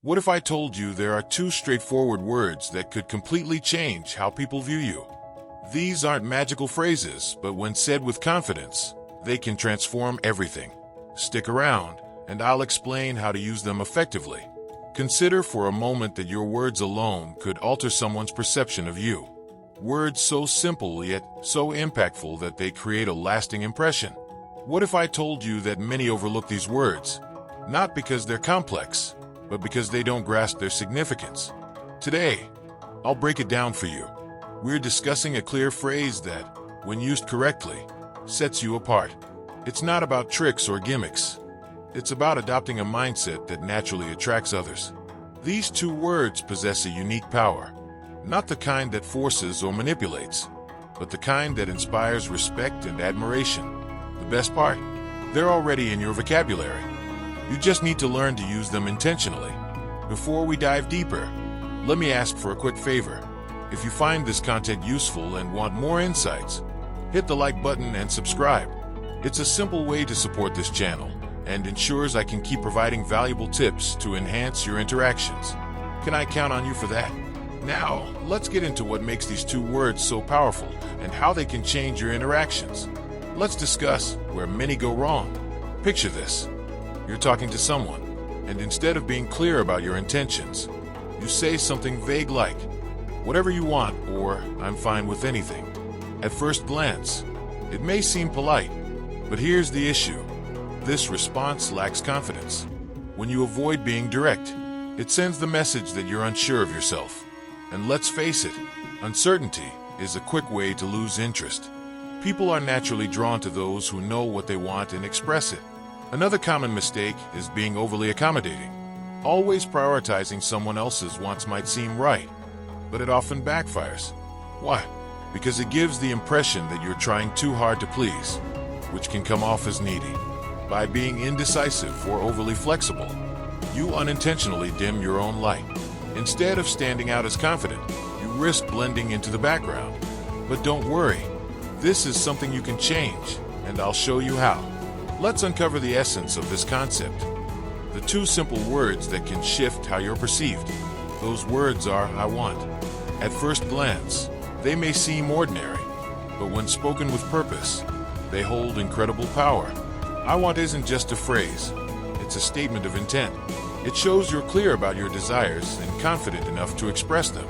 What if I told you there are two straightforward words that could completely change how people view you? These aren't magical phrases, but when said with confidence, they can transform everything. Stick around, and I'll explain how to use them effectively. Consider for a moment that your words alone could alter someone's perception of you. Words so simple yet so impactful that they create a lasting impression. What if I told you that many overlook these words, not because they're complex, but because they don't grasp their significance? Today, I'll break it down for you. We're discussing a clear phrase that, when used correctly, sets you apart. It's not about tricks or gimmicks. It's about adopting a mindset that naturally attracts others. These two words possess a unique power, not the kind that forces or manipulates, but the kind that inspires respect and admiration. The best part? They're already in your vocabulary. You just need to learn to use them intentionally. Before we dive deeper, let me ask for a quick favor. If you find this content useful and want more insights, hit the like button and subscribe. It's a simple way to support this channel and ensures I can keep providing valuable tips to enhance your interactions. Can I count on you for that? Now, let's get into what makes these two words so powerful and how they can change your interactions. Let's discuss where many go wrong. Picture this. You're talking to someone, and instead of being clear about your intentions, you say something vague like, "Whatever you want," or "I'm fine with anything." At first glance, it may seem polite, but here's the issue. This response lacks confidence. When you avoid being direct, it sends the message that you're unsure of yourself. And let's face it, uncertainty is a quick way to lose interest. People are naturally drawn to those who know what they want and express it. Another common mistake is being overly accommodating. Always prioritizing someone else's wants might seem right, but it often backfires. Why? Because it gives the impression that you're trying too hard to please, which can come off as needy. By being indecisive or overly flexible, you unintentionally dim your own light. Instead of standing out as confident, you risk blending into the background. But don't worry, this is something you can change, and I'll show you how. Let's uncover the essence of this concept. The two simple words that can shift how you're perceived. Those words are "I want." At first glance, they may seem ordinary, but when spoken with purpose, they hold incredible power. "I want" isn't just a phrase, it's a statement of intent. It shows you're clear about your desires and confident enough to express them.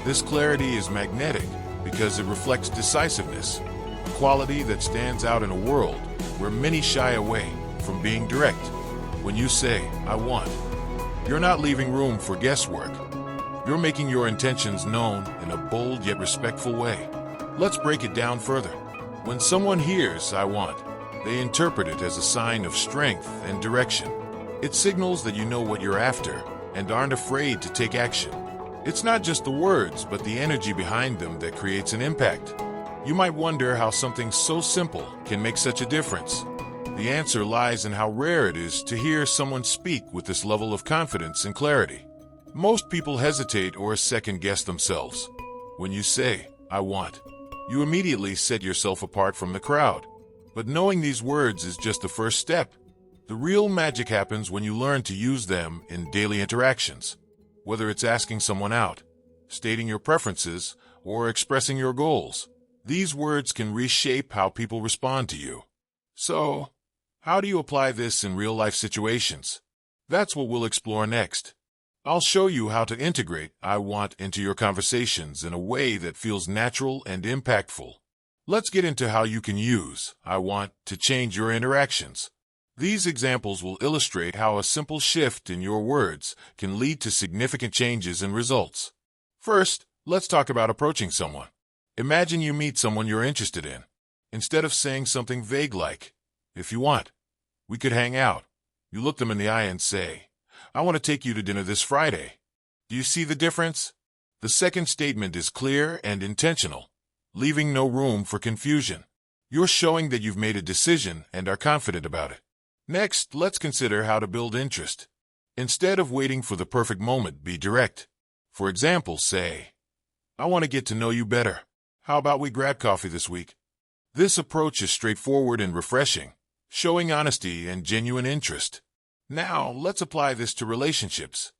This clarity is magnetic because it reflects decisiveness, a quality that stands out in a world where many shy away from being direct. When you say, "I want," you're not leaving room for guesswork. You're making your intentions known in a bold yet respectful way. Let's break it down further. When someone hears "I want," they interpret it as a sign of strength and direction. It signals that you know what you're after and aren't afraid to take action. It's not just the words, but the energy behind them that creates an impact. You might wonder how something so simple can make such a difference. The answer lies in how rare it is to hear someone speak with this level of confidence and clarity. Most people hesitate or second-guess themselves. When you say, "I want," you immediately set yourself apart from the crowd. But knowing these words is just the first step. The real magic happens when you learn to use them in daily interactions. Whether it's asking someone out, stating your preferences, or expressing your goals, these words can reshape how people respond to you. So, how do you apply this in real-life situations? That's what we'll explore next. I'll show you how to integrate "I want" into your conversations in a way that feels natural and impactful. Let's get into how you can use "I want" to change your interactions. These examples will illustrate how a simple shift in your words can lead to significant changes in results. First, let's talk about approaching someone. Imagine you meet someone you're interested in. Instead of saying something vague like, "If you want, we could hang out," you look them in the eye and say, "I want to take you to dinner this Friday." Do you see the difference? The second statement is clear and intentional, leaving no room for confusion. You're showing that you've made a decision and are confident about it. Next, let's consider how to build interest. Instead of waiting for the perfect moment, be direct. For example, say, "I want to get to know you better. How about we grab coffee this week?" This approach is straightforward and refreshing, showing honesty and genuine interest. Now, let's apply this to relationships.